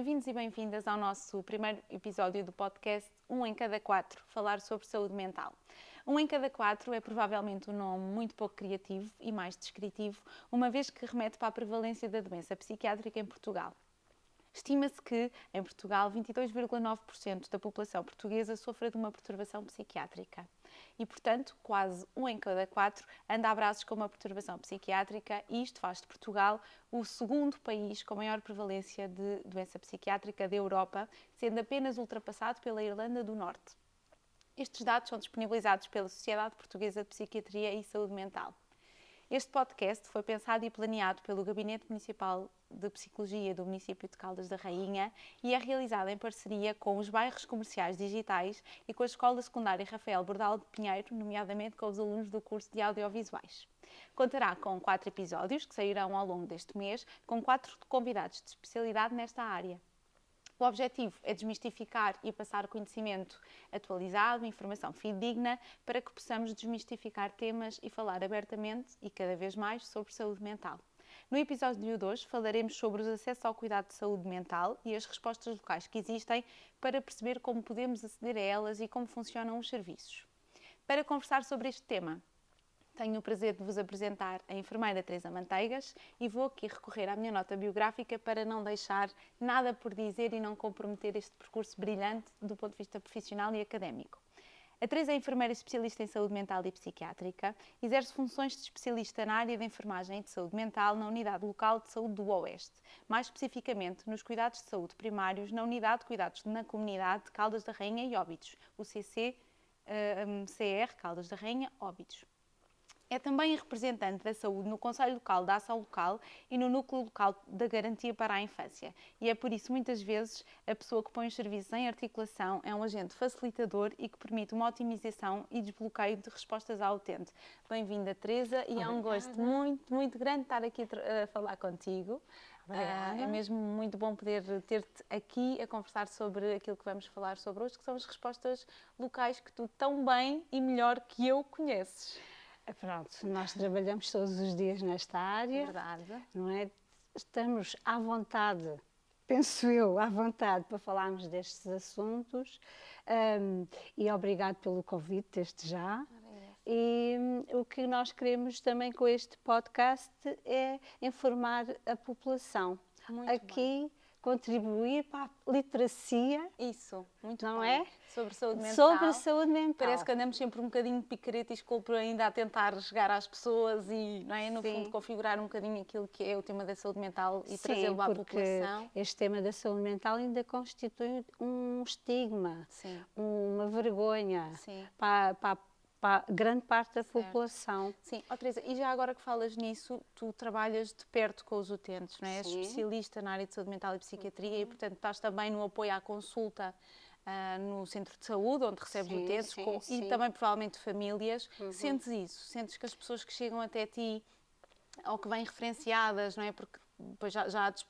bem-vindos e bem-vindas ao nosso primeiro episódio do podcast 1 em cada 4, falar sobre saúde mental. 1 em cada 4 é provavelmente um nome muito pouco criativo e mais descritivo, uma vez que remete para a prevalência da doença psiquiátrica em Portugal. Estima-se que, em Portugal, 22,9% da população portuguesa sofra de uma perturbação psiquiátrica. E, portanto, quase 1 em cada 4 anda a braços com uma perturbação psiquiátrica e isto faz de Portugal o segundo país com maior prevalência de doença psiquiátrica da Europa, sendo apenas ultrapassado pela Irlanda do Norte. Estes dados são disponibilizados pela Sociedade Portuguesa de Psiquiatria e Saúde Mental. Este podcast foi pensado e planeado pelo Gabinete Municipal de Psicologia do município de Caldas da Rainha e é realizado em parceria com os bairros comerciais digitais e com a Escola Secundária Rafael Bordal de Pinheiro, nomeadamente com os alunos do curso de audiovisuais. Contará com 4 episódios que sairão ao longo deste mês, com 4 convidados de especialidade nesta área. O objetivo é desmistificar e passar conhecimento atualizado, informação fidedigna, para que possamos desmistificar temas e falar abertamente e cada vez mais sobre saúde mental. No episódio de hoje falaremos sobre os acessos ao cuidado de saúde mental e as respostas locais que existem para perceber como podemos aceder a elas e como funcionam os serviços. Para conversar sobre este tema, tenho o prazer de vos apresentar a enfermeira Teresa Manteigas e vou aqui recorrer à minha nota biográfica para não deixar nada por dizer e não comprometer este percurso brilhante do ponto de vista profissional e académico. A Teresa é enfermeira especialista em saúde mental e psiquiátrica, exerce funções de especialista na área de enfermagem e de saúde mental na Unidade Local de Saúde do Oeste, mais especificamente nos cuidados de saúde primários na Unidade de Cuidados na Comunidade de Caldas da Rainha e Óbidos, o CCCR Caldas da Rainha Óbidos. É também representante da saúde no Conselho Local da Ação Local e no Núcleo Local da Garantia para a Infância. E é por isso, muitas vezes, a pessoa que põe os serviços em articulação é um agente facilitador e que permite uma otimização e desbloqueio de respostas ao utente. Bem-vinda, Teresa, e é um gosto muito grande estar aqui a falar contigo. É mesmo muito bom poder ter-te aqui a conversar sobre aquilo que vamos falar sobre hoje, que são as respostas locais que tu tão bem e melhor que eu conheces. Pronto, nós trabalhamos todos os dias nesta área, Verdade. não é? Estamos à vontade, penso eu, à vontade para falarmos destes assuntos e obrigado pelo convite desde já. E o que nós queremos também com este podcast é informar a população. Muito aqui bem. Contribuir para a literacia. Isso, muito não bom. É? Sobre saúde mental. Sobre a saúde mental. Parece que andamos sempre um bocadinho de picareta e esculpa ainda a tentar chegar às pessoas e, não é, no fundo, configurar um bocadinho aquilo que é o tema da saúde mental e trazê-lo à população. Este tema da saúde mental ainda constitui um estigma, uma vergonha para grande parte da população. Sim, Teresa, e já agora que falas nisso, tu trabalhas de perto com os utentes, não é? És especialista na área de saúde mental e psiquiatria e, portanto, estás também no apoio à consulta no centro de saúde, onde recebes utentes e também provavelmente famílias. Sentes isso? Sentes que as pessoas que chegam até ti ou que vêm referenciadas, não é? Porque depois já há de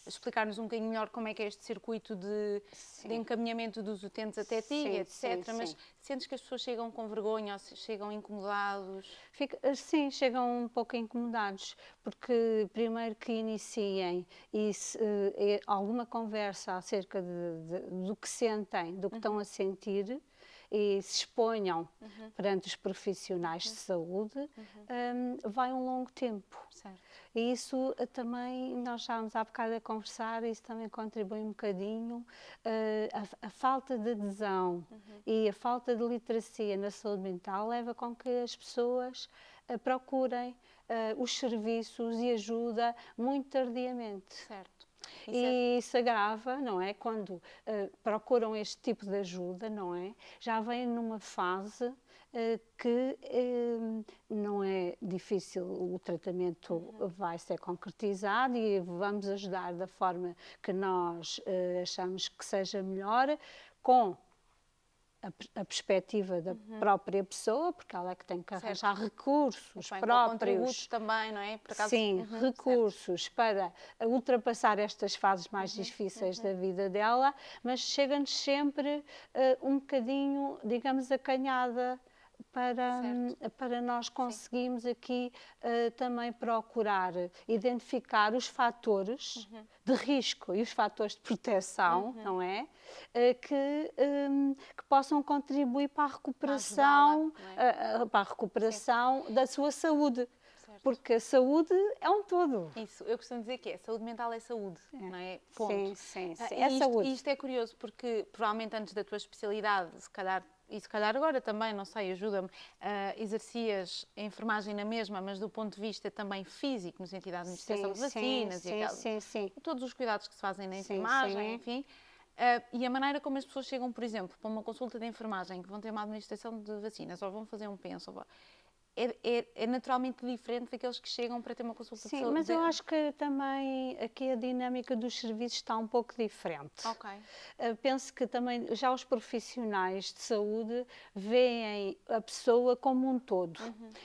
explicar-nos um bocadinho melhor como é que é este circuito de encaminhamento dos utentes até ti, etc. Mas sentes que as pessoas chegam com vergonha ou chegam incomodados? Sim, chegam um pouco incomodados, porque primeiro que iniciem alguma conversa acerca do que sentem, do que estão a sentir, e se exponham perante os profissionais de saúde, vai um longo tempo. Certo. E isso também, nós estávamos há bocado a conversar, isso também contribui um bocadinho, a falta de adesão e a falta de literacia na saúde mental leva com que as pessoas procurem os serviços e ajuda muito tardiamente. Certo. E isso agrava, não é? Quando procuram este tipo de ajuda, não é? Já vêm numa fase que não é difícil, o tratamento vai ser concretizado e vamos ajudar da forma que nós achamos que seja melhor, com a perspectiva da própria pessoa, porque ela é que tem que arranjar recursos próprios. Também, não é? Por acaso, recursos para ultrapassar estas fases mais difíceis da vida dela, mas chega-nos sempre um bocadinho, digamos, acanhada para nós conseguirmos aqui também procurar identificar os fatores de risco e os fatores de proteção, não é? Que possam contribuir para a recuperação, para a recuperação da sua saúde. Certo. Porque a saúde é um todo. Isso, eu costumo dizer que saúde mental é saúde, não é? Ponto. Sim, é saúde. E isto é curioso porque provavelmente antes da tua especialidade, se calhar agora também, não sei, ajuda-me, exercias a enfermagem na mesma, mas do ponto de vista também físico, no sentido da administração de vacinas e todos os cuidados que se fazem na enfermagem, enfim. E a maneira como as pessoas chegam, por exemplo, para uma consulta de enfermagem, que vão ter uma administração de vacinas, ou vão fazer um penso, é naturalmente diferente daqueles que chegam para ter uma consulta de saúde. Sim, mas eu acho que também aqui a dinâmica dos serviços está um pouco diferente. Ok. Penso que também já os profissionais de saúde veem a pessoa como um todo.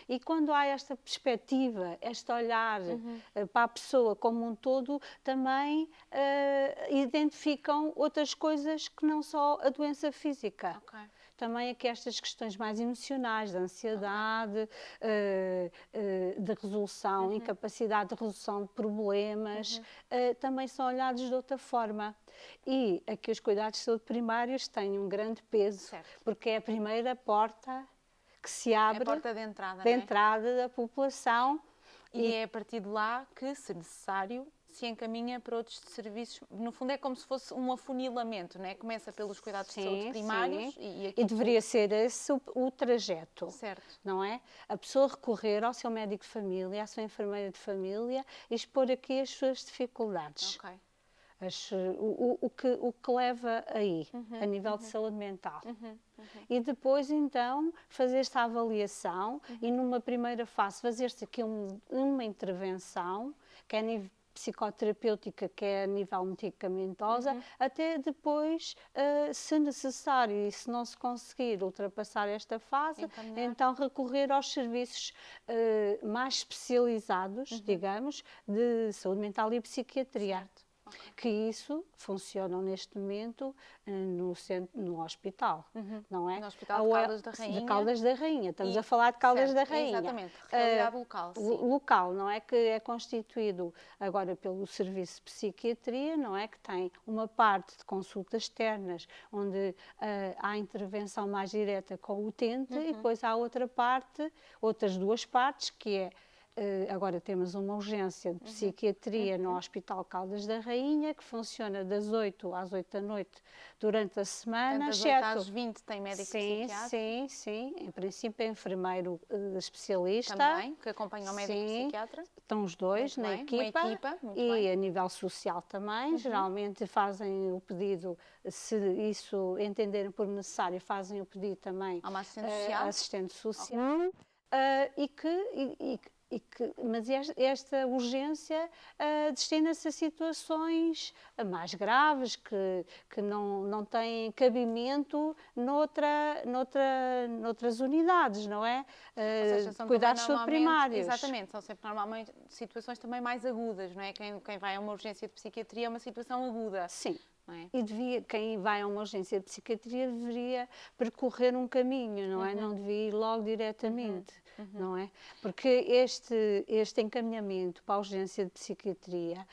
E quando há esta perspectiva, este olhar para a pessoa como um todo, também identificam outras coisas que não só a doença física. Ok. Também aqui estas questões mais emocionais, de ansiedade, de resolução, incapacidade de resolução de problemas, também são olhados de outra forma. E aqui os cuidados de saúde primários têm um grande peso, porque é a primeira porta que se abre, é a porta de entrada, entrada da população. E é a partir de lá que, se necessário, se encaminha para outros serviços. No fundo é como se fosse um afunilamento, não é? Começa pelos cuidados de saúde primários. E deveria ser esse o trajeto, não é? A pessoa recorrer ao seu médico de família, à sua enfermeira de família e expor aqui as suas dificuldades. Ok. O que leva aí, a nível de saúde mental. E depois, então, fazer esta avaliação e, numa primeira fase, fazer-se aqui uma intervenção, que é a nível psicoterapêutica, que é a nível medicamentosa, até depois, se necessário e se não se conseguir ultrapassar esta fase, então recorrer aos serviços mais especializados, digamos, de saúde mental e psiquiatria. Que isso funcionam neste momento no hospital, não é? No Hospital de Caldas da Rainha. De Caldas da Rainha, estamos a falar de Caldas da Rainha. Exatamente, realidade local. Local, não é? Que é constituído agora pelo Serviço de Psiquiatria, não é? Que tem uma parte de consultas externas, onde há intervenção mais direta com o utente, e depois há outra parte, outras duas partes, que é agora temos uma urgência de psiquiatria no Hospital Caldas da Rainha, que funciona das 8 às 8 da noite durante a semana. Das 8 às 20 tem médico psiquiatra? Sim. Em princípio é enfermeiro especialista. Também, que acompanha o médico psiquiatra? Estão os dois na equipa. E a nível social também. Geralmente fazem o pedido, se isso entenderem por necessário, fazem o pedido também a uma assistente social. Mas esta urgência destina-se a situações mais graves, que não têm cabimento noutras unidades, não é? Ou seja, são cuidados primários. Exatamente, são sempre normalmente situações também mais agudas, não é? Quem vai a uma urgência de psiquiatria é uma situação aguda. Sim. E quem vai a uma urgência de psiquiatria deveria percorrer um caminho, não é? Não devia ir logo diretamente, não é? Porque este encaminhamento para a urgência de psiquiatria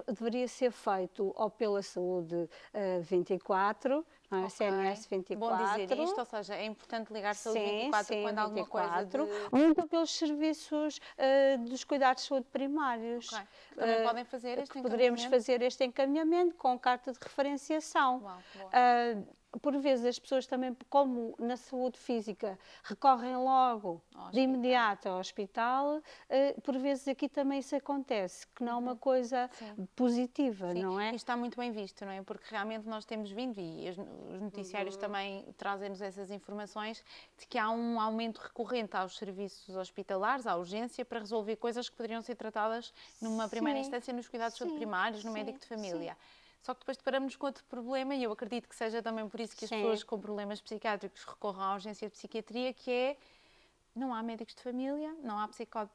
deveria ser feito ou pela saúde 24, não é? CNS 24. Bom dizer isto, ou seja, é importante ligar saúde 24 quando há alguma coisa ou então pelos serviços dos cuidados de saúde primários. Que também podem fazer este encaminhamento. Poderemos fazer este encaminhamento com carta de referenciação. Por vezes as pessoas também, como na saúde física, recorrem logo de imediato ao hospital, por vezes aqui também isso acontece, que não é uma coisa positiva, não é? Isto está muito bem visto, não é? Porque realmente nós temos vindo, e os noticiários também trazem-nos essas informações, de que há um aumento recorrente aos serviços hospitalares, à urgência, para resolver coisas que poderiam ser tratadas numa primeira instância nos cuidados de saúde primários, no médico de família. Só que depois deparamos com outro problema, e eu acredito que seja também por isso que as pessoas com problemas psiquiátricos recorram à urgência de psiquiatria, que é, não há médicos de família, não há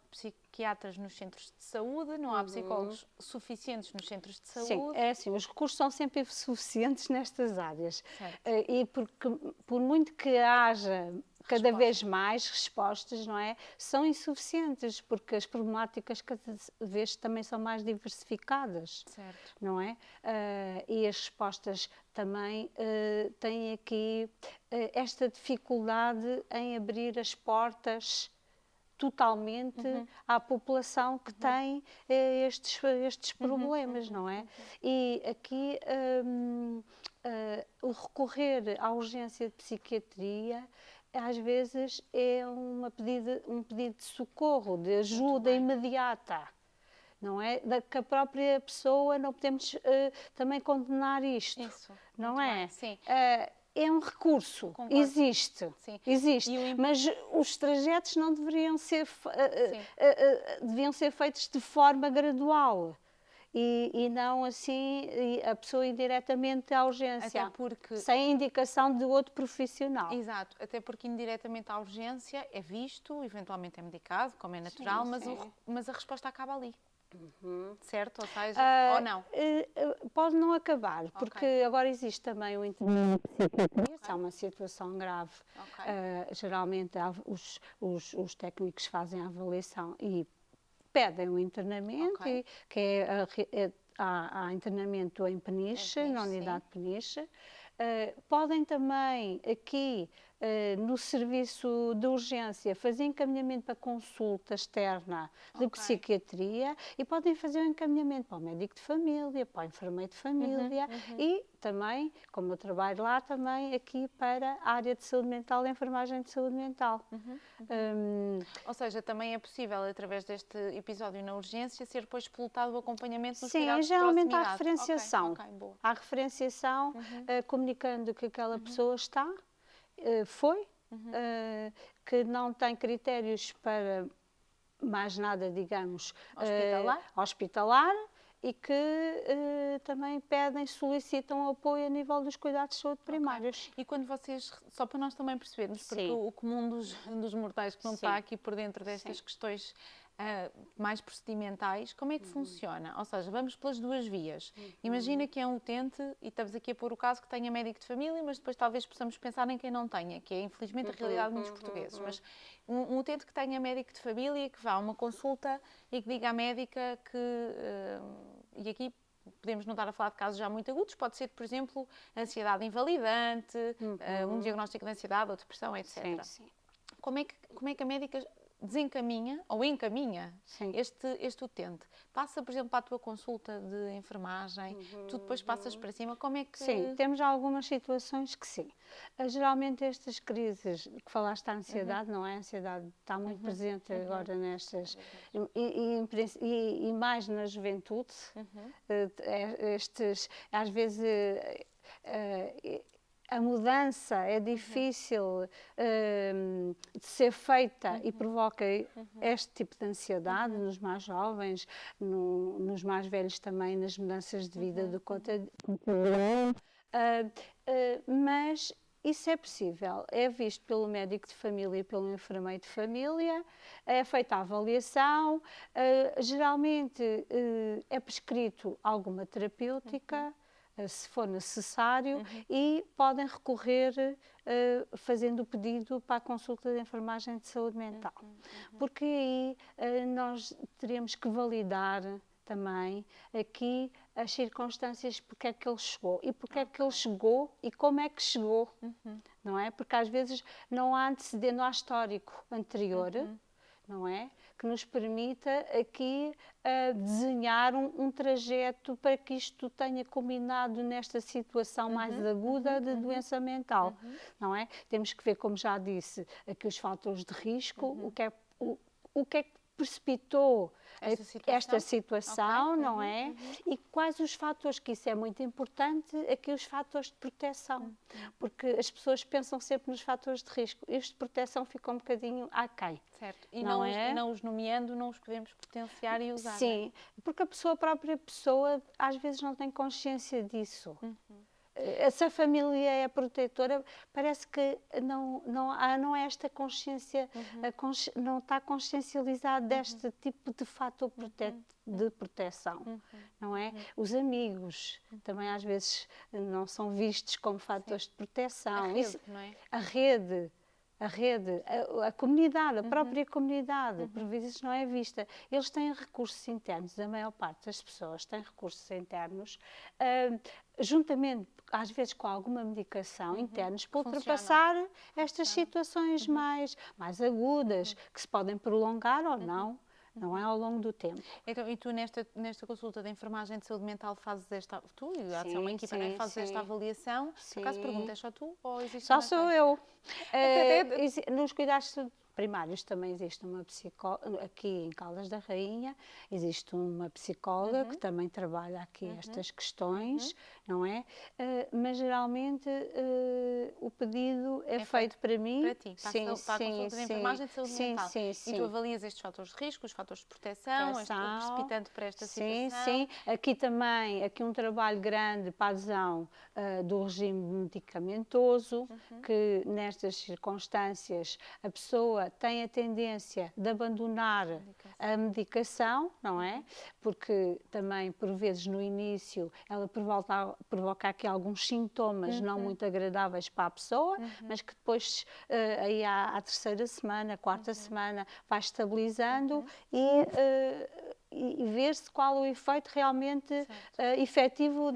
psiquiatras nos centros de saúde, não há psicólogos suficientes nos centros de saúde. Sim, é assim, os recursos são sempre suficientes nestas áreas. E porque, por muito que haja cada vez mais respostas, não é? São insuficientes, porque as problemáticas cada vez também são mais diversificadas, certo. não é? E as respostas também têm aqui esta dificuldade em abrir as portas totalmente à população que tem estes problemas, não é? E aqui o recorrer à urgência de psiquiatria às vezes é um pedido de socorro, de ajuda imediata, não é? Que a própria pessoa, não podemos também condenar isto, Isso, não é? Sim. É um recurso, Concordo. existe, Sim. existe, mas os trajetos não deveriam ser, deviam ser feitos de forma gradual. E não assim a pessoa ir diretamente à urgência, até porque, sem indicação de outro profissional. Exato, até porque indiretamente à urgência é visto, eventualmente é medicado, como é natural, mas a resposta acaba ali. Certo? Ou seja, ou não? Pode não acabar, porque agora existe também o internamento de psiquiatria, se há uma situação grave. Geralmente os técnicos fazem a avaliação e pedem o internamento, que há internamento em Peniche, na unidade de Peniche. Podem também aqui no serviço de urgência fazer encaminhamento para consulta externa de psiquiatria e podem fazer o encaminhamento para o médico de família, para o enfermeiro de família e também, como eu trabalho lá, também aqui para a área de saúde mental, a enfermagem de saúde mental. Ou seja, também é possível, através deste episódio na urgência, ser depois explotado o acompanhamento nos Sim, cuidados de geralmente proximidade. há referenciação. Boa. Há referenciação, comunicando que aquela pessoa está, que não tem critérios para mais nada, digamos, hospitalar e que também solicitam apoio a nível dos cuidados de saúde primários. E quando vocês, só para nós também percebermos, porque o comum dos mortais que não está aqui por dentro destas questões mais procedimentais, como é que funciona? Ou seja, vamos pelas duas vias. Imagina que é um utente, e estamos aqui a pôr o caso que tenha médico de família, mas depois talvez possamos pensar em quem não tenha, que é infelizmente a realidade de muitos portugueses. Mas um utente que tenha médico de família, que vá a uma consulta e que diga à médica que, e aqui podemos não estar a falar de casos já muito agudos, pode ser, por exemplo, ansiedade invalidante, um diagnóstico de ansiedade ou depressão, etc. Como é que a médica desencaminha ou encaminha este utente? Passa, por exemplo, para a tua consulta de enfermagem, tu depois passas para cima, como é que... Sim, temos algumas situações que sim. Geralmente estas crises, que falaste da ansiedade, não é? A ansiedade está muito presente agora nestas... E mais na juventude. Às vezes... a mudança é difícil de ser feita e provoca este tipo de ansiedade nos mais jovens, nos mais velhos também, nas mudanças de vida do cotidiano. Mas isso é possível, é visto pelo médico de família e pelo enfermeiro de família, é feita a avaliação, geralmente é prescrito alguma terapêutica, se for necessário, e podem recorrer fazendo o pedido para a consulta de enfermagem de saúde mental. Porque aí nós teremos que validar também aqui as circunstâncias porque é que ele chegou e porque é que ele chegou e como é que chegou, não é? Porque às vezes não há antecedente, não há histórico anterior, não é? Que nos permita aqui desenhar um trajeto para que isto tenha culminado nesta situação mais aguda de doença mental, não é? Temos que ver, como já disse, aqui os fatores de risco, o que é que precipitou esta situação, não é? E quais os fatores, que isso é muito importante, aqui os fatores de proteção, porque as pessoas pensam sempre nos fatores de risco, estes de proteção ficam um bocadinho aquém. Certo, e não os nomeando, não os podemos potenciar e usar. Sim, porque a própria pessoa às vezes não tem consciência disso. Se a família é protetora, parece que não há esta consciência, não está consciencializado deste tipo de fator de proteção, não é? Os amigos também às vezes não são vistos como fatores de proteção. A rede, não é? A rede, a rede, a comunidade, a própria comunidade, por vezes não é vista. Eles têm recursos internos, a maior parte das pessoas tem recursos internos, juntamente, às vezes, com alguma medicação internos, para ultrapassar estas situações mais agudas, que se podem prolongar ou não. Não é ao longo do tempo. Então, e tu nesta consulta de enfermagem de saúde mental fazes esta, tu e há de ser uma equipa, não é? Fazes esta avaliação, por acaso perguntas só tu ou existe Só mais sou gente? eu. Nos cuidados primários também existe uma psicóloga, aqui em Caldas da Rainha, existe uma psicóloga que também trabalha aqui estas questões, não é? Mas geralmente o pedido é feito para mim. Para ti, para a consulta de enfermagem de saúde mental. E tu avalias estes fatores de risco, os fatores de proteção, o precipitante para esta situação. Sim. Aqui também, um trabalho grande para a adesão do regime medicamentoso, que nestas circunstâncias a pessoa tem a tendência de abandonar a medicação, não é? Porque também, por vezes, no início, ela provoca aqui alguns sintomas não muito agradáveis para a pessoa, mas que depois, aí à terceira semana, quarta semana, vai estabilizando e ver-se qual o efeito realmente efetivo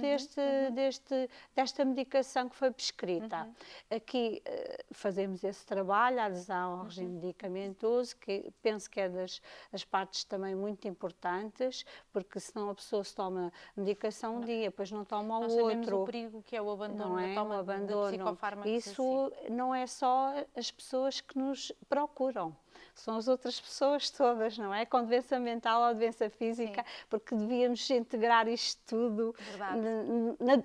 desta medicação que foi prescrita. Aqui fazemos esse trabalho, a adesão ao regime medicamentoso, que penso que é das partes também muito importantes, porque senão a pessoa se toma medicação um dia, depois não toma o outro. Nós sabemos o perigo que é o abandono da toma de psicofármacos. Isso não é só as pessoas que nos procuram. São as outras pessoas todas, não é? Com doença mental ou doença física, porque devíamos integrar isto tudo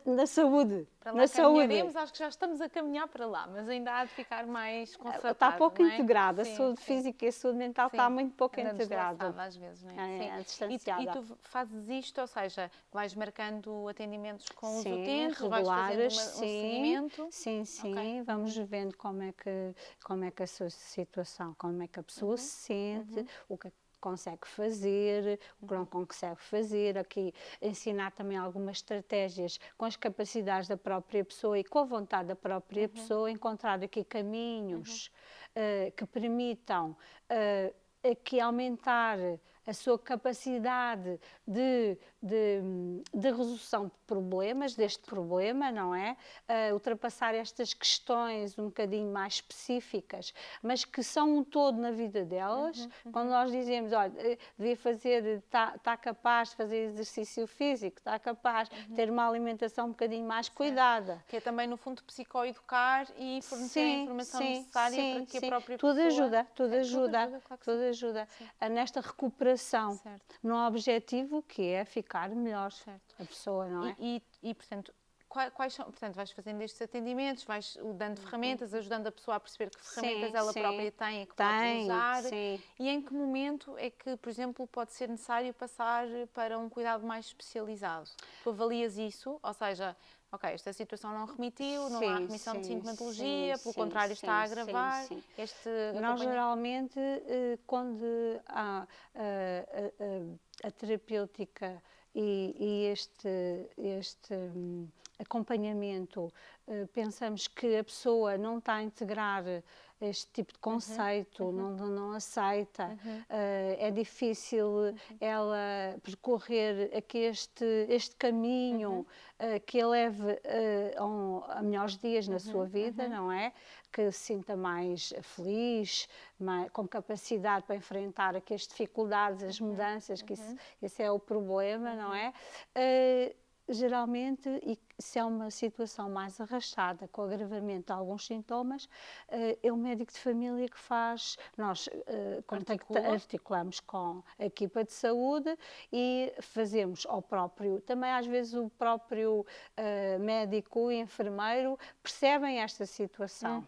na saúde. Para lá caminharemos, acho que já estamos a caminhar para lá, mas ainda há de ficar mais constatado. Está pouco integrada, a saúde física e a saúde mental está muito pouco integrada. Às vezes, não é? É distanciada. E tu fazes isto, ou seja, vais marcando atendimentos com os utentes, regulares, vais fazendo um seguimento? Sim, vamos vendo como é que a sua situação, como é que a pessoa se sente, o que consegue fazer, o que não consegue fazer, aqui ensinar também algumas estratégias com as capacidades da própria pessoa e com a vontade da própria pessoa, encontrar aqui caminhos que permitam aqui aumentar a sua capacidade de resolução de problemas, deste problema, não é? Ultrapassar estas questões um bocadinho mais específicas, mas que são um todo na vida delas. Quando nós dizemos, olha, devia fazer, está capaz de fazer exercício físico, está capaz de ter uma alimentação um bocadinho mais cuidada. Que é também, no fundo, psicoeducar e fornecer a informação necessária para que a própria pessoa... Tudo ajuda. Nesta recuperação, no objetivo que é ficar melhor a pessoa, não é? E portanto, quais são, portanto, vais fazendo estes atendimentos, vais dando ferramentas, ajudando a pessoa a perceber que ferramentas ela própria tem e que pode usar. E em que momento é que, por exemplo, pode ser necessário passar para um cuidado mais especializado? Tu avalias isso, ou seja, ok, esta situação não remitiu, não há remissão de sintomatologia, pelo contrário está a agravar. Nós geralmente, quando há a terapêutica e este acompanhamento, pensamos que a pessoa não está a integrar este tipo de conceito, não aceita, é difícil ela percorrer aqui este caminho que a leve a melhores dias na sua vida, não é? Que se sinta mais feliz, com capacidade para enfrentar aqui as dificuldades, as mudanças, que esse é o problema, não é? Geralmente, e se é uma situação mais arrastada, com agravamento de alguns sintomas, é o médico de família que faz, nós articulamos com a equipa de saúde e fazemos ao próprio, também às vezes o próprio médico e enfermeiro percebem esta situação.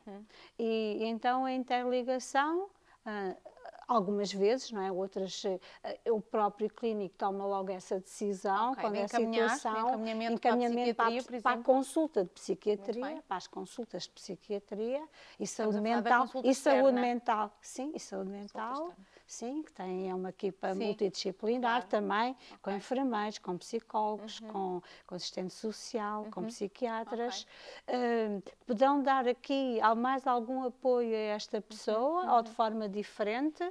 E então a interligação, algumas vezes, não é? Outras, o próprio clínico toma logo essa decisão, quando é a situação, encaminhamento para a consulta de psiquiatria, para as consultas de psiquiatria e saúde mental, sim, e saúde mental, sim, que tem, é uma equipa Sim, multidisciplinar claro. também, com Ok. enfermeiros, com psicólogos, com assistente social, com psiquiatras. Poderão dar aqui mais algum apoio a esta pessoa, ou de forma diferente,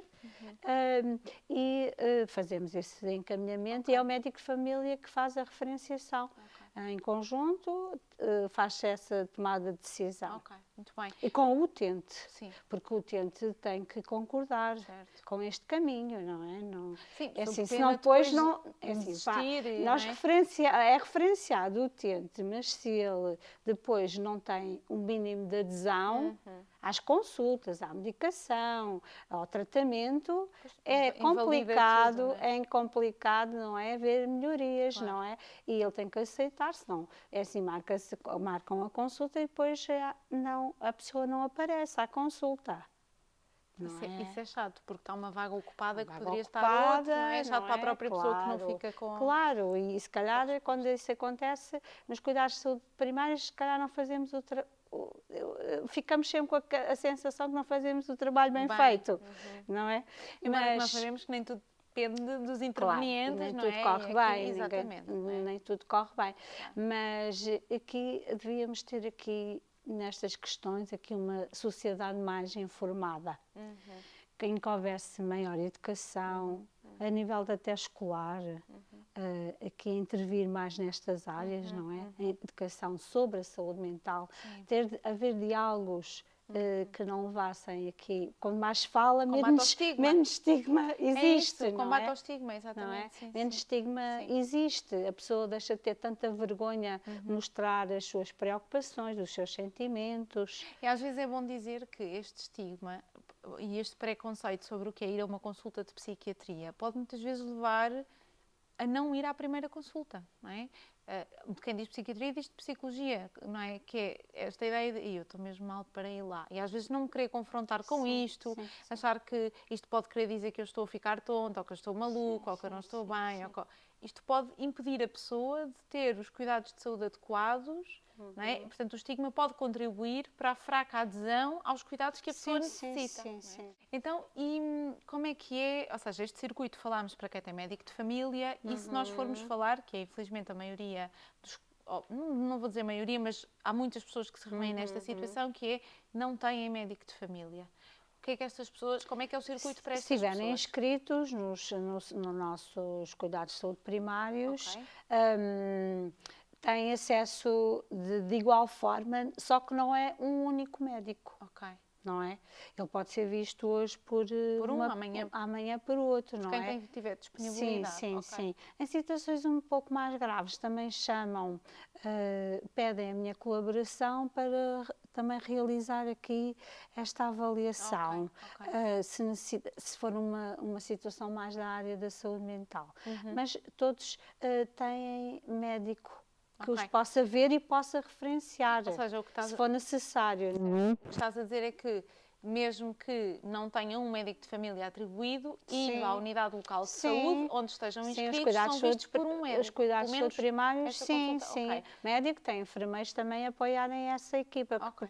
e fazemos esse encaminhamento, e é o médico de família que faz a referenciação. Em conjunto, faz-se essa tomada de decisão. Ok, muito bem. E com o utente, Sim. porque o utente tem que concordar Certo. com este caminho, não é? Não, Sim, é sob assim, pena senão depois depois não. É assim, desistir, nós não é? é referenciado o utente, mas se ele depois não tem um mínimo de adesão às consultas, à medicação, ao tratamento, é invalida complicado, tudo, não é? é complicado, não é? Haver melhorias, Claro. não é? E ele tem que aceitar, senão é assim, marcam a consulta e depois a pessoa não aparece à consulta. Isso é chato, porque está uma vaga ocupada que Vaga poderia estar ocupada, outro, não é? Chato não para a é? própria pessoa que não Claro, fica com... claro, e se calhar quando isso acontece nos cuidados de saúde primários, se calhar não fazemos ficamos sempre com a sensação que não fazemos o trabalho bem feito, não é? Embora que nós sabemos que nem tudo depende dos intervenientes, nem não tudo é? corre E bem, exatamente. nem tudo corre bem. Mas aqui devíamos ter aqui nestas questões aqui uma sociedade mais informada, em que houvesse maior educação a nível até escolar, aqui intervir mais nestas áreas, não é? A educação sobre a saúde mental, haver diálogos que não levassem aqui, quando mais fala, menos estigma existe, É isso, combate não é? ao estigma, exatamente. Não é? Sim, Menos estigma existe, a pessoa deixa de ter tanta vergonha de mostrar as suas preocupações, os seus sentimentos. E às vezes é bom dizer que este estigma e este preconceito sobre o que é ir a uma consulta de psiquiatria pode muitas vezes levar a não ir à primeira consulta, não é? De quem diz psiquiatria diz de psicologia, não é? Que é esta ideia de eu estou mesmo mal para ir lá. E às vezes não me querer confrontar com isto, achar que isto pode querer dizer que eu estou a ficar tonta, ou que eu estou maluca, ou que eu não estou bem. Isto pode impedir a pessoa de ter os cuidados de saúde adequados, não é? Portanto, o estigma pode contribuir para a fraca adesão aos cuidados que a pessoa necessita. Então, e como é que é? Ou seja, este circuito falámos para quem tem médico de família, e se nós formos falar, que é infelizmente a maioria dos... não vou dizer maioria, mas há muitas pessoas que se remêm nesta situação, que é não têm médico de família. O que é que estas pessoas, como é que é o circuito para estas pessoas? Se estiverem inscritos nos nossos cuidados de saúde primários, têm acesso de igual forma, só que não é um único médico. Não é? Ele pode ser visto hoje por amanhã por outro, não é? Quem tiver disponibilidade. Sim. Em situações um pouco mais graves também pedem a minha colaboração para também realizar aqui esta avaliação, se for uma situação mais da área da saúde mental. Mas todos têm médico que os possa ver e possa referenciar, ou seja, se for necessário. O que estás a dizer é que, mesmo que não tenham um médico de família atribuído, indo à unidade local de saúde, onde estejam inscritos, são vistos por um médico. Os cuidados de saúde primários, sim. Okay. Médico, tem enfermeiros também a apoiarem essa equipa, porque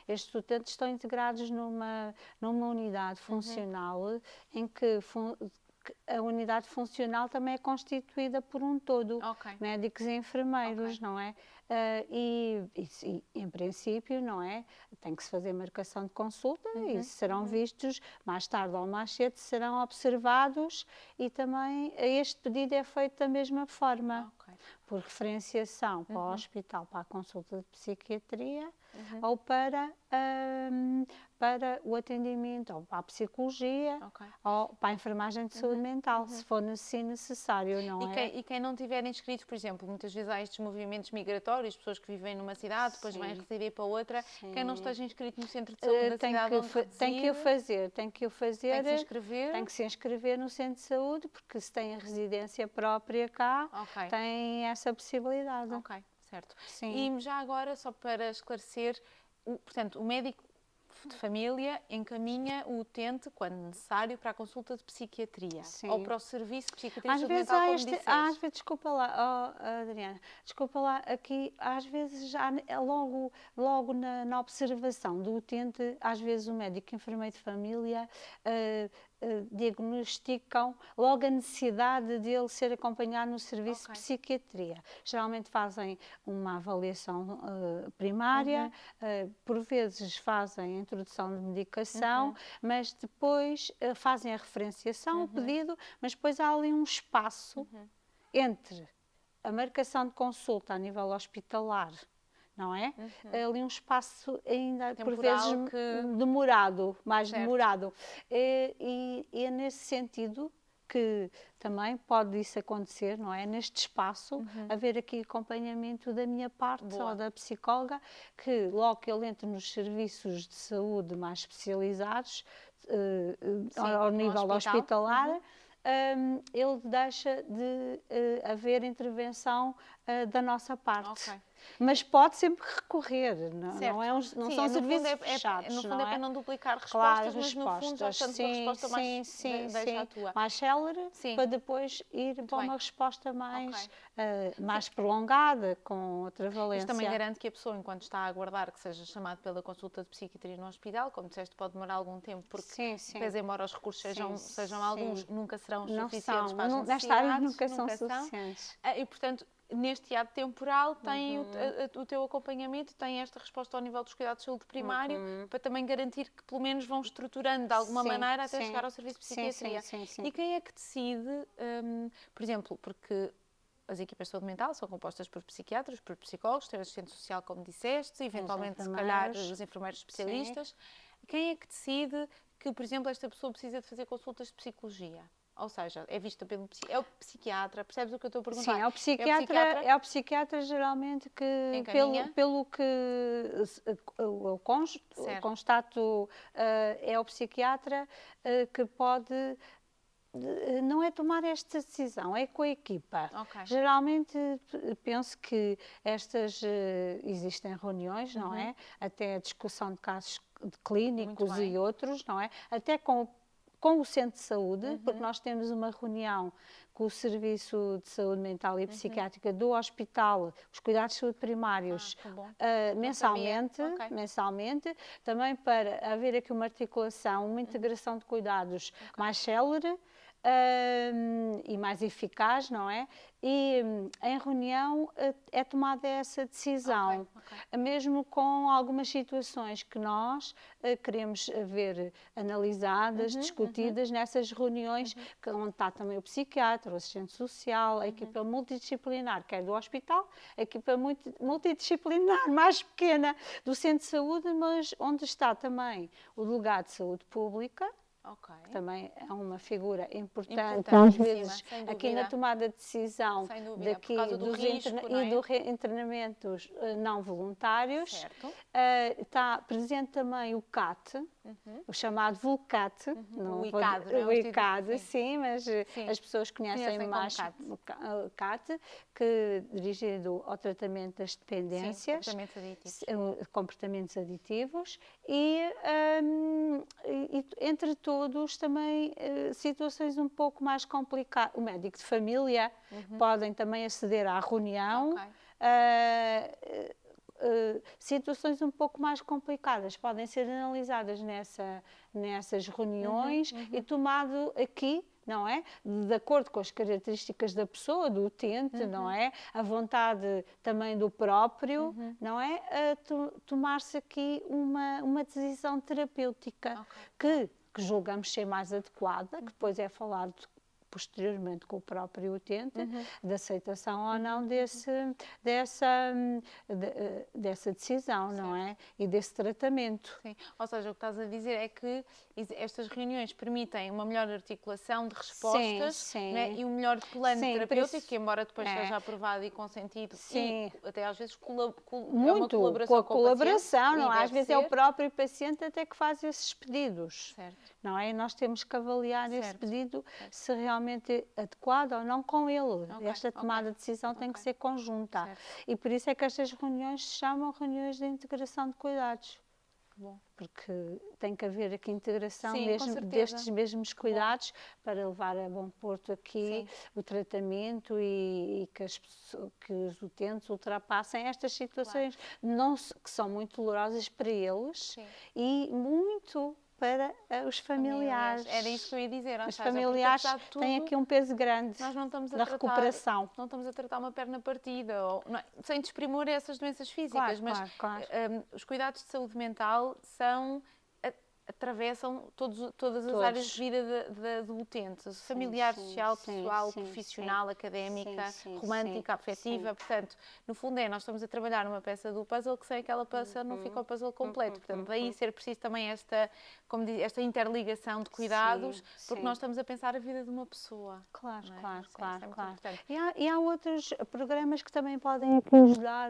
estes utentes estão integrados numa unidade funcional em que a unidade funcional também é constituída por um todo, médicos e enfermeiros, não é? E em princípio, não é? Tem que se fazer marcação de consulta e serão vistos mais tarde ou mais cedo, serão observados, e também este pedido é feito da mesma forma, por referenciação para o hospital, para a consulta de psiquiatria, ou para o atendimento, ou para a psicologia, ou para a enfermagem de saúde mental, se for assim necessário, não é? E quem não tiver inscrito, por exemplo, muitas vezes há estes movimentos migratórios, pessoas que vivem numa cidade, depois vêm residir para outra, quem não esteja inscrito no centro de saúde da cidade onde reside, tem que o fazer, tem que se inscrever no centro de saúde, porque se tem a residência própria cá, tem essa possibilidade. Certo. E já agora, só para esclarecer, portanto, o médico de família encaminha o utente, quando necessário, para a consulta de psiquiatria ou para o serviço de psiquiatria mental, como disseste. Às vezes, desculpa lá, Adriana, aqui, às vezes, já logo na observação do utente, às vezes o médico enfermeiro de família diagnosticam logo a necessidade de ele ser acompanhado no serviço de psiquiatria. Geralmente fazem uma avaliação primária, por vezes fazem a introdução de medicação, mas depois fazem a referenciação, o pedido, mas depois há ali um espaço entre a marcação de consulta a nível hospitalar, não é? Ali um espaço ainda, temporal, por vezes, demorado, mais demorado. E é nesse sentido que também pode isso acontecer, não é? Neste espaço, haver aqui acompanhamento da minha parte ou da psicóloga, que logo que ele entra nos serviços de saúde mais especializados, ao nível hospitalar, ele deixa de haver intervenção da nossa parte. Mas pode sempre recorrer, não são serviços fechados. No fundo é para não duplicar respostas, claro, mas no fundo já estamos com a resposta mais deixa a tua. Mais célere, para depois ir para uma resposta mais prolongada, com outra valência. Isto também garante que a pessoa, enquanto está a aguardar que seja chamado pela consulta de psiquiatria no hospital, como disseste, pode demorar algum tempo, porque depois, embora os recursos sejam alguns, nunca serão suficientes para as necessidades. Nesta área nunca são suficientes. E, portanto, neste ato temporal tem o teu acompanhamento, tem esta resposta ao nível dos cuidados de saúde primário, para também garantir que pelo menos vão estruturando de alguma maneira até chegar ao serviço de psiquiatria. E quem é que decide, por exemplo, porque as equipas de saúde mental são compostas por psiquiatras, por psicólogos, ter assistente social, como disseste, eventualmente, se calhar, os enfermeiros especialistas. Quem é que decide que, por exemplo, esta pessoa precisa de fazer consultas de psicologia? Ou seja, é vista pelo psiquiatra, percebes o que eu estou a perguntar? Sim, é o psiquiatra geralmente que, pelo que eu constato, é o psiquiatra que pode, não é tomar esta decisão, é com a equipa. Geralmente penso que existem reuniões, não é? Até a discussão de casos clínicos e outros, não é? Até com o Centro de Saúde, porque nós temos uma reunião com o Serviço de Saúde Mental e Psiquiátrica do Hospital, os cuidados de saúde primários, mensalmente, também para haver aqui uma articulação, uma integração de cuidados mais célere e mais eficaz, não é? E em reunião é tomada essa decisão, mesmo com algumas situações que nós queremos ver analisadas, discutidas nessas reuniões, onde está também o psiquiatra, o assistente social, a equipa multidisciplinar, quer do hospital, a equipa multidisciplinar mais pequena do centro de saúde, mas onde está também o delegado de saúde pública, que também é uma figura importante às vezes aqui na tomada de decisão daqui dos internamentos não voluntários. Está presente também o CAT, o chamado VULCAT, o ICAD, sim, mas as pessoas conhecem mais o CAT, que é dirigido ao tratamento das dependências, comportamentos aditivos e entre todos também situações um pouco mais complicadas. O médico de família podem também aceder à reunião. Situações um pouco mais complicadas podem ser analisadas nessas reuniões e tomado aqui, não é? De acordo com as características da pessoa, do utente, não é? A vontade também do próprio, não é? Tomar-se aqui uma decisão terapêutica que julgamos ser mais adequada, que depois é falado posteriormente com o próprio utente, de aceitação ou não dessa decisão, não é? E desse tratamento. Sim. Ou seja, o que estás a dizer é que estas reuniões permitem uma melhor articulação de respostas não é? E um melhor plano terapêutico, que embora depois seja aprovado e consentido, e até às vezes uma colaboração com o paciente, não é? Às vezes é o próprio paciente até que faz esses pedidos. Não é? Nós temos que avaliar esse pedido se realmente adequado ou não com ele. Esta tomada de decisão tem que ser conjunta. E por isso é que estas reuniões se chamam reuniões de integração de cuidados. Porque tem que haver aqui integração destes mesmos cuidados para levar a bom porto aqui o tratamento e que os utentes ultrapassem estas situações que são muito dolorosas para eles e muito para os familiares. Era isso que eu ia dizer. Os familiares têm aqui um peso grande na recuperação. Não estamos a tratar uma perna partida, sem desprimor essas doenças físicas, mas os cuidados de saúde mental atravessam todas as áreas de vida do utente, familiar, social, pessoal, profissional, académica, romântica, afetiva. Portanto, no fundo nós estamos a trabalhar uma peça do puzzle que sem aquela peça não fica o puzzle completo. Portanto, daí ser preciso também esta interligação de cuidados, porque nós estamos a pensar a vida de uma pessoa. Claro. E há outros programas que também podem ajudar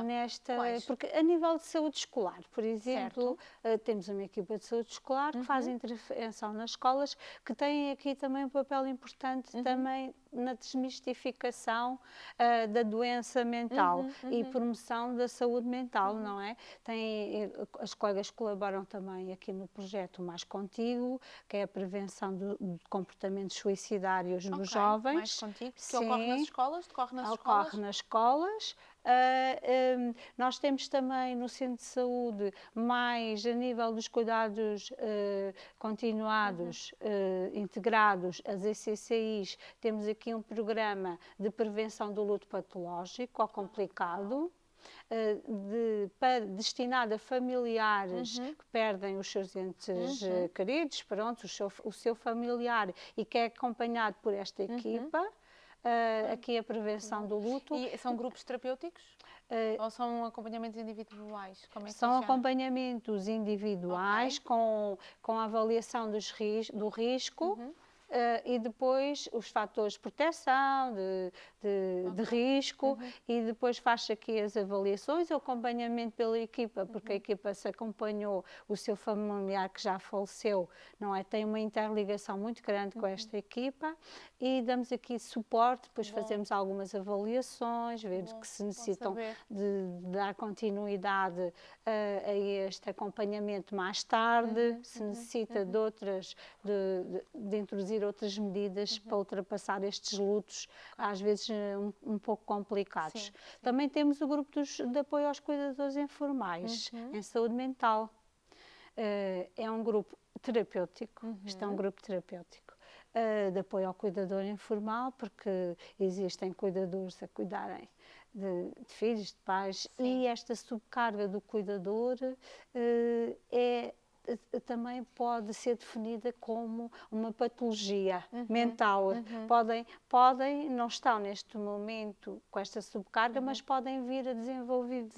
nesta... Quais? Porque a nível de saúde escolar, por exemplo, temos uma equipa de saúde escolar que faz intervenção nas escolas, que tem aqui também um papel importante também na desmistificação da doença mental e promoção da saúde mental, não é? As colegas colaboram também aqui no projeto Mais Contigo, que é a prevenção de comportamentos suicidários nos jovens. Mais Contigo, que ocorre nas escolas? Ocorre nas escolas. Nós temos também no centro de saúde, mais a nível dos cuidados continuados, integrados, as ECCIs, temos aqui um programa de prevenção do luto patológico ou complicado, destinado a familiares que perdem os seus entes queridos, pronto, o seu familiar, e que é acompanhado por esta equipa. Aqui a prevenção do luto. E são grupos terapêuticos? Ou são acompanhamentos individuais? Como é que são funciona? Acompanhamentos individuais com a avaliação do risco. E depois os fatores de proteção, de risco, e depois faz aqui as avaliações, o acompanhamento pela equipa, porque a equipa se acompanhou o seu familiar que já faleceu, não é? Tem uma interligação muito grande com esta equipa, e damos aqui suporte, depois fazemos algumas avaliações, ver que se necessitam de dar continuidade a este acompanhamento mais tarde, se necessita de outras, de introduzir outras medidas para ultrapassar estes lutos, às vezes um pouco complicados. Também temos o grupo de apoio aos cuidadores informais em saúde mental. É um grupo terapêutico, isto é um grupo terapêutico, de apoio ao cuidador informal, porque existem cuidadores a cuidarem de filhos, de pais, e esta subcarga do cuidador também pode ser definida como uma patologia mental. Podem, não estão neste momento com esta subcarga, mas podem vir a desenvolver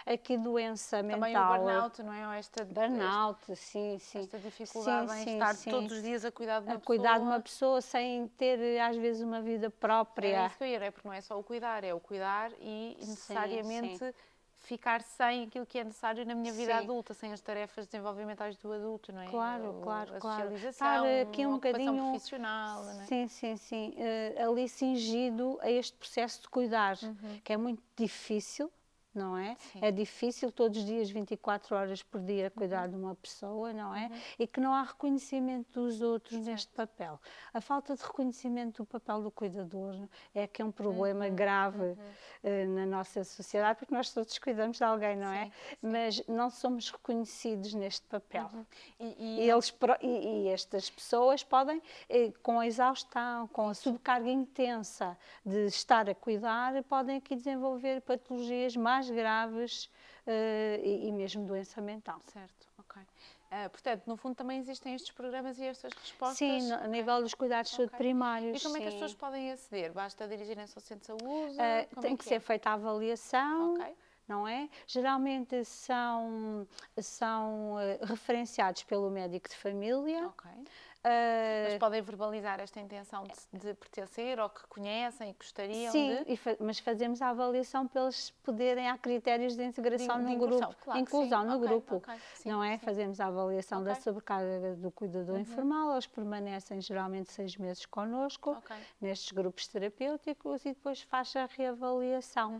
aqui doença mental. Também o burnout, não é? Burnout, sim. Esta dificuldade em estar todos os dias a cuidar de uma pessoa. A cuidar de uma pessoa sem ter, às vezes, uma vida própria. É isso que eu ia dizer, porque não é só o cuidar, é o cuidar e necessariamente ficar sem aquilo que é necessário na minha vida adulta, sem as tarefas desenvolvimentais do adulto, não é? Claro. A socialização, aqui um a ocupação bocadinho profissional, não é? Sim. Ali cingido a este processo de cuidar, que é muito difícil, não é? É difícil todos os dias, 24 horas por dia, cuidar de uma pessoa, não é? E que não há reconhecimento dos outros neste papel. A falta de reconhecimento do papel do cuidador é que é um problema grave na nossa sociedade, porque nós todos cuidamos de alguém, não é? Mas não somos reconhecidos neste papel. E estas pessoas podem, com a exaustão, com a subcarga intensa de estar a cuidar, podem aqui desenvolver patologias mais graves e mesmo doença mental. Certo, ok. Portanto, no fundo também existem estes programas e estas respostas? Sim, a nível dos cuidados de saúde primários. E como é que as pessoas podem aceder? Basta dirigirem-se ao centro de saúde? Tem que ser feita a avaliação. Não é? Geralmente são referenciados pelo médico de família. Mas podem verbalizar esta intenção de pertencer ou que conhecem e gostariam de... Sim, mas fazemos a avaliação para eles poderem, há critérios de integração no grupo. Claro, inclusão no grupo, não é? Fazemos a avaliação da sobrecarga do cuidador informal, eles permanecem geralmente 6 meses connosco, nestes grupos terapêuticos, e depois faz a reavaliação.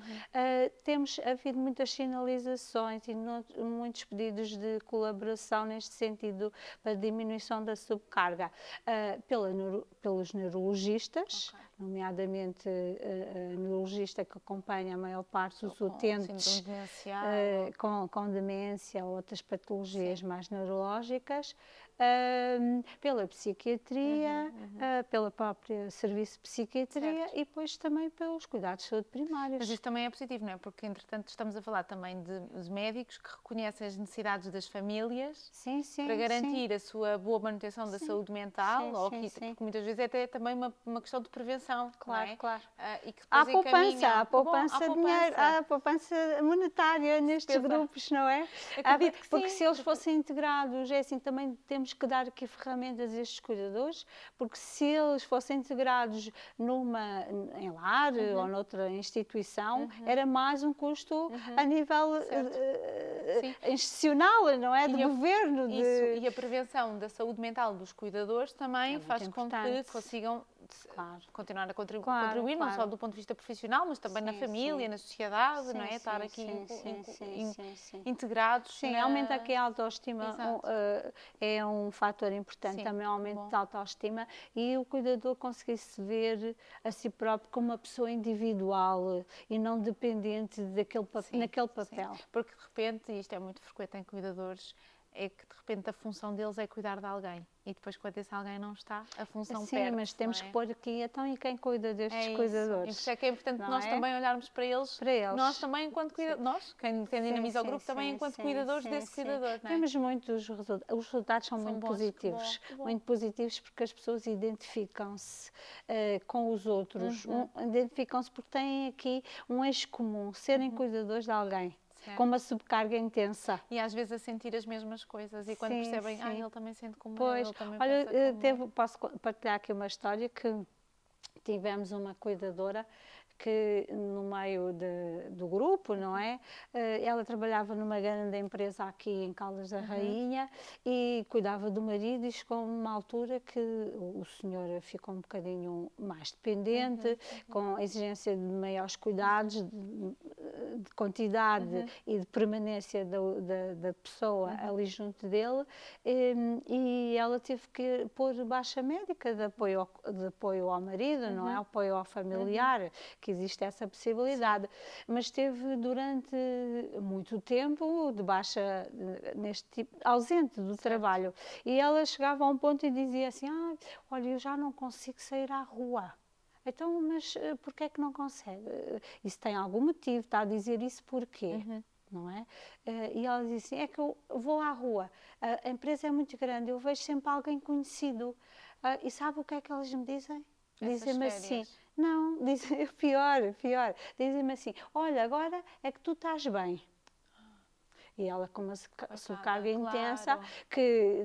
Temos havido muitas sinalizações e muitos pedidos de colaboração neste sentido para diminuição da subcarga. sobrecarga pelos neurologistas, nomeadamente a neurologista que acompanha a maior parte dos utentes com demência ou outras patologias mais neurológicas, pela psiquiatria, pela própria serviço de psiquiatria e depois também pelos cuidados de saúde primários. Mas isso também é positivo, não é? Porque, entretanto, estamos a falar também de médicos que reconhecem as necessidades das famílias para garantir a sua boa manutenção da saúde mental, porque muitas vezes é até também uma questão de prevenção. Claro, não é? claro. E que Há poupança de dinheiro, há poupança monetária nestes grupos, não é? Acredito que porque sim. se eles fossem integrados, é assim, também temos que dar aqui ferramentas a estes cuidadores, porque se eles fossem integrados em lar ou noutra instituição, era mais um custo a nível institucional, não é? De governo. E a prevenção da saúde mental dos cuidadores também faz com que consigam continuar a contribuir, não só do ponto de vista profissional, mas também na família, na sociedade, não é? Estar aqui integrados. Sim, aumenta aqui a autoestima, é um fator importante, também o aumento da autoestima e o cuidador conseguir-se ver a si próprio como uma pessoa individual e não dependente naquele papel. Porque de repente, e isto é muito frequente em cuidadores, é que de repente a função deles é cuidar de alguém e depois quando esse alguém não está, a função perde. Sim, mas temos que pôr aqui, então, e quem cuida destes cuidadores? E por isso é que é importante nós também olharmos para eles, nós também enquanto cuidadores, nós, quem dinamiza o grupo, também enquanto cuidadores desse cuidador. Não é? Temos muitos resultados, os resultados são muito positivos, muito positivos porque as pessoas identificam-se com os outros, identificam-se porque têm aqui um eixo comum, serem cuidadores de alguém. Com uma subcarga intensa. E às vezes a sentir as mesmas coisas e quando percebem, ele também sente como eu, ele também posso partilhar aqui uma história que tivemos uma cuidadora que no meio do grupo, não é? Ela trabalhava numa grande empresa aqui em Caldas da Rainha e cuidava do marido e chegou a uma altura que o senhor ficou um bocadinho mais dependente, com a exigência de maiores cuidados, de quantidade e de permanência da pessoa ali junto dele e ela teve que pôr baixa médica de apoio ao marido, não é? Apoio ao familiar, que existe essa possibilidade, mas esteve durante muito tempo de baixa, ausente do trabalho. E ela chegava a um ponto e dizia assim, olha, eu já não consigo sair à rua. Então, mas porquê é que não consegue? Isso tem algum motivo, está a dizer isso porquê? Não é? E ela disse assim, é que eu vou à rua, a empresa é muito grande, eu vejo sempre alguém conhecido. E sabe o que é que eles me dizem? Dizem-me assim, não, pior, dizem-me assim, olha, agora é que tu estás bem. E ela com uma subcarga intensa, que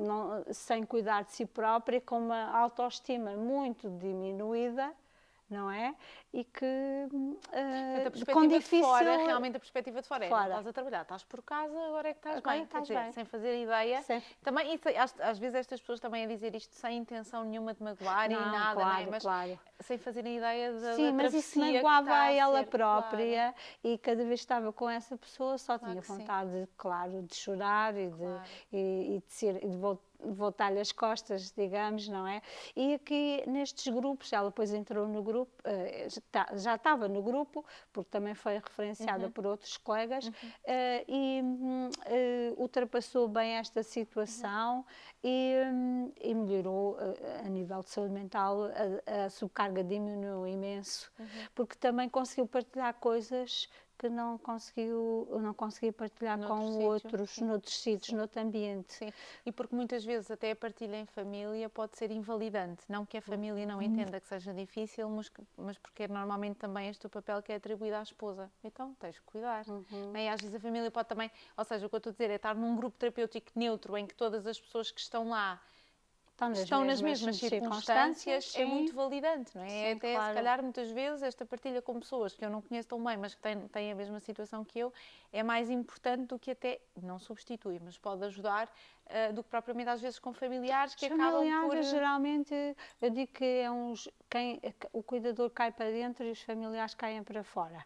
sem cuidar de si própria, com uma autoestima muito diminuída, não é? E que com difícil... realmente a perspectiva de fora é, não estás a trabalhar, estás por casa, agora é que estás bem. Estás bem. Sem fazer ideia. Também, às vezes estas pessoas também a dizer isto sem intenção nenhuma de magoar e nada, não é? Mas sem fazerem ideia da Sim, mas isso magoava a ela própria e cada vez que estava com essa pessoa só tinha vontade, de chorar e de voltar-lhe as costas, digamos, não é? E aqui nestes grupos, ela depois entrou no grupo, já estava no grupo, porque também foi referenciada por outros colegas, e ultrapassou bem esta situação e melhorou a nível de saúde mental, a subcarga diminuiu imenso, porque também conseguiu partilhar coisas que não conseguia partilhar com outros, noutros sítios, noutro ambiente. Sim, e porque muitas vezes até a partilha em família pode ser invalidante, não que a família não entenda que seja difícil, mas porque normalmente também este o papel que é atribuído à esposa. Então tens que cuidar. E às vezes a família pode também, ou seja, o que eu estou a dizer é estar num grupo terapêutico neutro em que todas as pessoas que estão lá estão nas mesmas circunstâncias, é muito validante, não é? Sim, até se calhar muitas vezes esta partilha com pessoas que eu não conheço tão bem, mas que têm a mesma situação que eu, é mais importante do que até, não substitui, mas pode ajudar do que propriamente às vezes com familiares que acabam por... Geralmente, eu digo que o cuidador cai para dentro e os familiares caem para fora.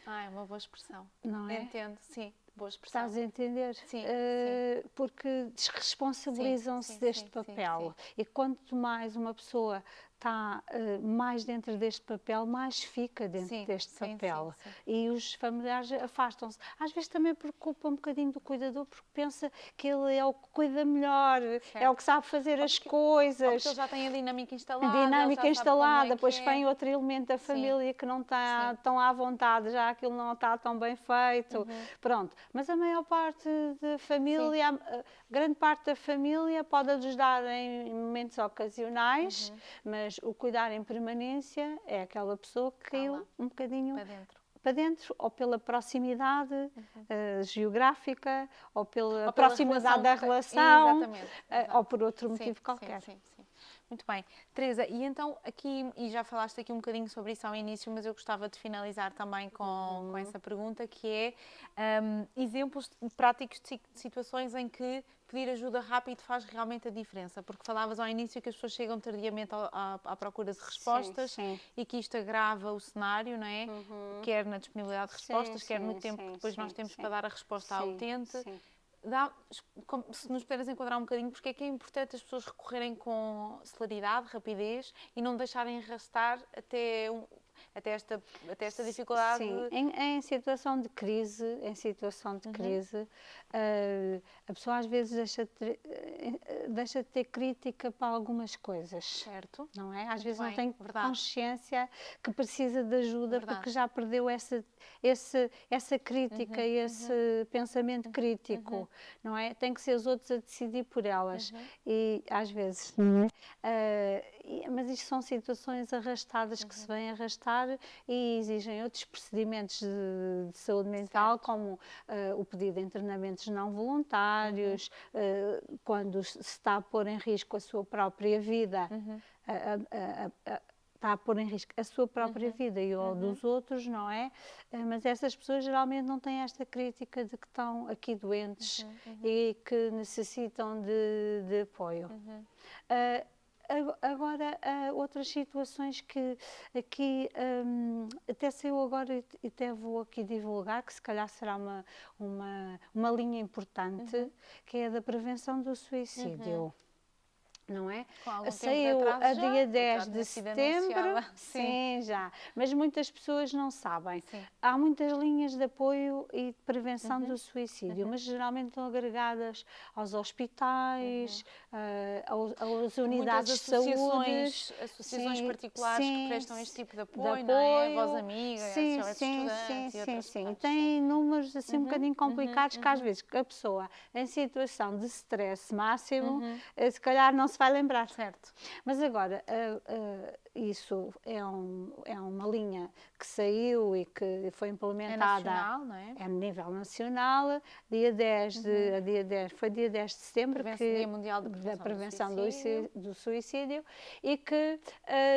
É uma boa expressão. Não é? Entendo, sim. boa expressão. Estás a entender? Sim, Porque desresponsabilizam-se deste papel. E quanto mais uma pessoa está mais dentro deste papel, mais fica dentro deste papel. E os familiares afastam-se. Às vezes também preocupa um bocadinho do cuidador, porque pensa que ele é o que cuida melhor, é o que sabe fazer as coisas. Porque ele já tem a dinâmica instalada. Depois vem outro elemento da família que não está tão à vontade, já aquilo não está tão bem feito. Pronto. Mas a maior parte da família, grande parte da família pode ajudar em momentos ocasionais, mas o cuidar em permanência é aquela pessoa que caiu um bocadinho para dentro, ou pela proximidade geográfica, ou pela proximidade da relação, ou por outro motivo qualquer. Sim. Muito bem. Teresa, e então aqui, e já falaste aqui um bocadinho sobre isso ao início, mas eu gostava de finalizar também com essa pergunta, que é exemplos práticos de situações em que pedir ajuda rápido faz realmente a diferença, porque falavas ao início que as pessoas chegam tardiamente à procura de respostas e que isto agrava o cenário, não é? Quer na disponibilidade de respostas, quer no tempo que depois nós temos para dar a resposta ao utente. Se nos puderes enquadrar um bocadinho, porque é que é importante as pessoas recorrerem com celeridade, rapidez e não deixarem arrastar até esta dificuldade? Sim, em situação de crise, a pessoa às vezes deixa de ter crítica para algumas coisas. Certo. Não é? Às vezes não tem consciência que precisa de ajuda porque já perdeu essa crítica, esse pensamento crítico, não é? Tem que ser os outros a decidir por elas. E às vezes, mas isto são situações arrastadas que se vêm arrastar e exigem outros procedimentos de saúde mental, como o pedido de internamentos não voluntários, quando se está a pôr em risco a sua própria vida, está a pôr em risco a sua própria vida e ou dos outros, não é? Mas essas pessoas geralmente não têm esta crítica de que estão aqui doentes e que necessitam de apoio. Agora, outras situações que aqui, até se eu agora até vou aqui divulgar, que se calhar será uma linha importante, que é a da prevenção do suicídio. Não é? Saiu a dia 10 de setembro, sim, já, mas muitas pessoas não sabem. Há muitas linhas de apoio e de prevenção do suicídio, mas geralmente estão agregadas aos hospitais, às unidades de saúde. Associações particulares que prestam este tipo de apoio, não é? A Voz Amiga, a Estudantes. Sim. Tem números assim um bocadinho complicados que às vezes a pessoa em situação de stress máximo, se calhar não se vai lembrar. Certo. Mas agora, isso é uma linha que saiu e que foi implementada. É nacional, não é? É a nível nacional. Foi dia 10 de setembro, Dia Mundial da Prevenção do Suicídio, e que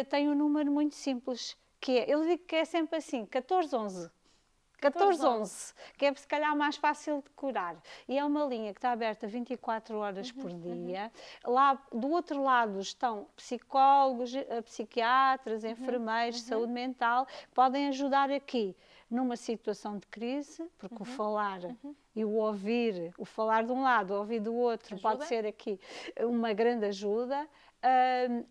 tem um número muito simples, que é, eu digo que é sempre assim, 1411. 1411, que é se calhar mais fácil de curar. E é uma linha que está aberta 24 horas por dia. Lá do outro lado estão psicólogos, psiquiatras, enfermeiros, saúde mental, que podem ajudar aqui numa situação de crise, porque o falar e o ouvir, o falar de um lado, o ouvir do outro, pode ser aqui uma grande ajuda.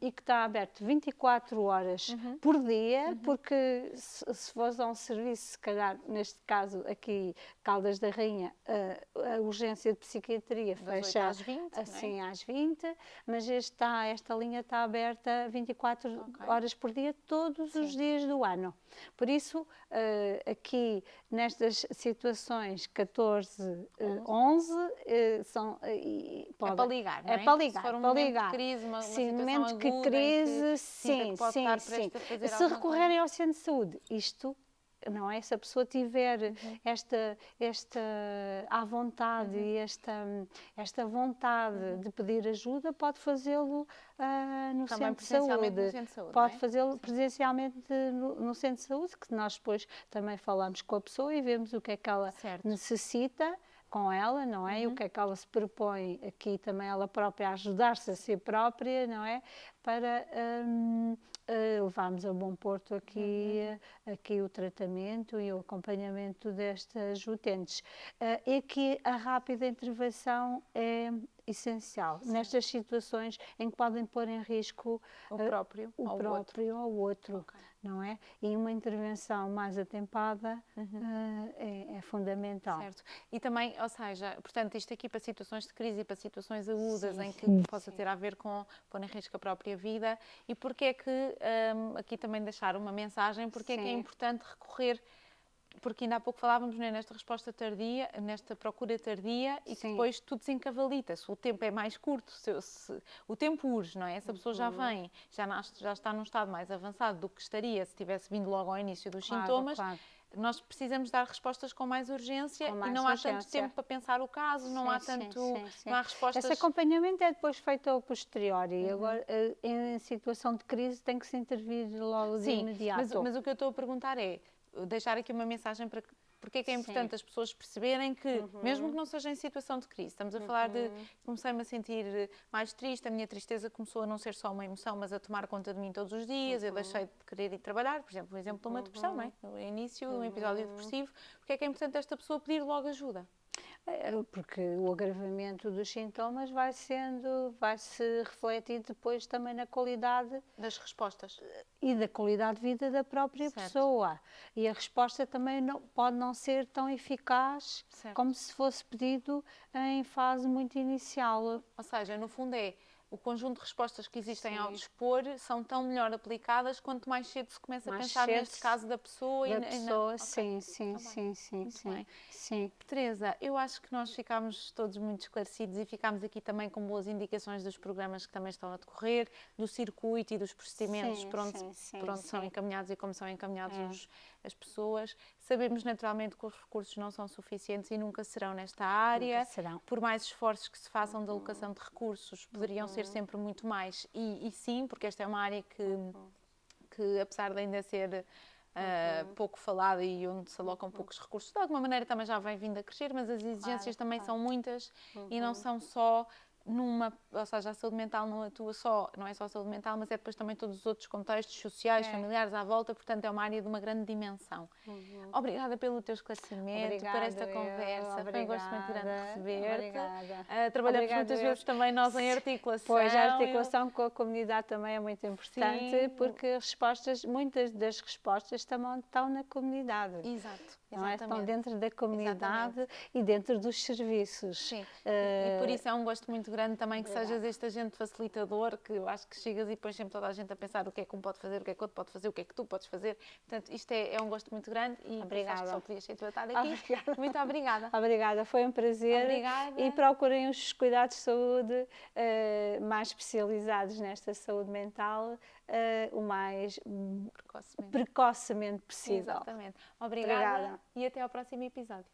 E que está aberto 24 horas por dia, porque se fores a um serviço, se calhar, neste caso aqui, Caldas da Rainha, a urgência de psiquiatria fecha às 20, assim às 20, mas esta linha está aberta 24 horas por dia, todos os dias do ano. Por isso, aqui nestas situações 14, 11, são... é para ligar, não é? É para ligar. Se for um momento de crise, uma situação aguda, sim. Se recorrerem ao centro de saúde, isto, não é? Se a pessoa tiver esta à vontade e esta vontade de pedir ajuda, pode fazê-lo no centro de saúde. Pode fazê-lo presencialmente no centro de saúde, que nós depois também falamos com a pessoa e vemos o que é que ela necessita com ela, não é? E o que é que ela se propõe aqui também ela própria a ajudar-se a si própria, não é? Para levarmos a bom porto aqui o tratamento e o acompanhamento destas utentes. É que a rápida intervenção é essencial. Sim. Nestas situações em que podem pôr em risco o próprio ou o outro, okay. Não é? E uma intervenção mais atempada é fundamental. Certo. E também, ou seja, portanto, isto aqui para situações de crise e para situações agudas, sim, em que possa ter a ver com pôr em risco a própria vida, e porque é que, aqui também deixar uma mensagem, porque é que é importante recorrer, porque ainda há pouco falávamos, né, nesta resposta tardia, nesta procura tardia, e que depois tudo se encavalita. Se o tempo é mais curto, se o tempo urge, não é? Essa pessoa já vem, já está num estado mais avançado do que estaria se tivesse vindo logo ao início dos sintomas. Claro. Nós precisamos dar respostas com mais urgência e não há tanto tempo para pensar o caso, não há tanto, não há respostas... Esse acompanhamento é depois feito ao posteriori, agora em situação de crise tem que se intervir logo de imediato. Mas o que eu estou a perguntar é, deixar aqui uma mensagem para porque é que é importante as pessoas perceberem que, mesmo que não seja em situação de crise, estamos a falar de comecei-me a sentir mais triste, a minha tristeza começou a não ser só uma emoção, mas a tomar conta de mim todos os dias, eu deixei de querer ir trabalhar, por exemplo, o exemplo de uma depressão, não é? No início, um episódio depressivo, porque é que é importante esta pessoa pedir logo ajuda? Porque o agravamento dos sintomas vai-se refletir depois também na qualidade das respostas e da qualidade de vida da própria pessoa. E a resposta também pode não ser tão eficaz como se fosse pedido em fase muito inicial. Ou seja, no fundo o conjunto de respostas que existem ao dispor são tão melhor aplicadas quanto mais cedo se começa a pensar neste caso da pessoa. Sim. Teresa, eu acho que nós ficámos todos muito esclarecidos e ficámos aqui também com boas indicações dos programas que também estão a decorrer, do circuito e dos procedimentos por onde são encaminhados e como são encaminhados as pessoas. Sabemos naturalmente que os recursos não são suficientes e nunca serão nesta área. Por mais esforços que se façam de alocação de recursos, poderiam ser sempre muito mais. E sim, porque esta é uma área que apesar de ainda ser pouco falada e onde se alocam poucos recursos, de alguma maneira também já vem vindo a crescer, mas as exigências também são muitas e não são só ou seja, a saúde mental não atua não é só a saúde mental, mas é depois também todos os outros contextos sociais, familiares à volta, portanto é uma área de uma grande dimensão. Obrigada pelo teu esclarecimento, por esta conversa, foi um gosto muito grande receber-te. Trabalhamos muitas vezes também nós em articulação. Pois, a articulação com a comunidade também é muito importante, porque muitas das respostas também estão na comunidade. Exato. Não é? Estão dentro da comunidade e dentro dos serviços. Sim, e por isso é um gosto muito grande também que sejas este agente facilitador, que eu acho que chegas e pões sempre toda a gente a pensar o que é que um pode fazer, o que é que outro pode fazer, o que é que tu podes fazer. Portanto, isto é um gosto muito grande e acho que só podias ser tu a estar aqui. Muito obrigada. Obrigada, foi um prazer. Obrigada. E procurem os cuidados de saúde mais especializados nesta saúde mental o mais precocemente possível. Exatamente. Obrigada e até ao próximo episódio.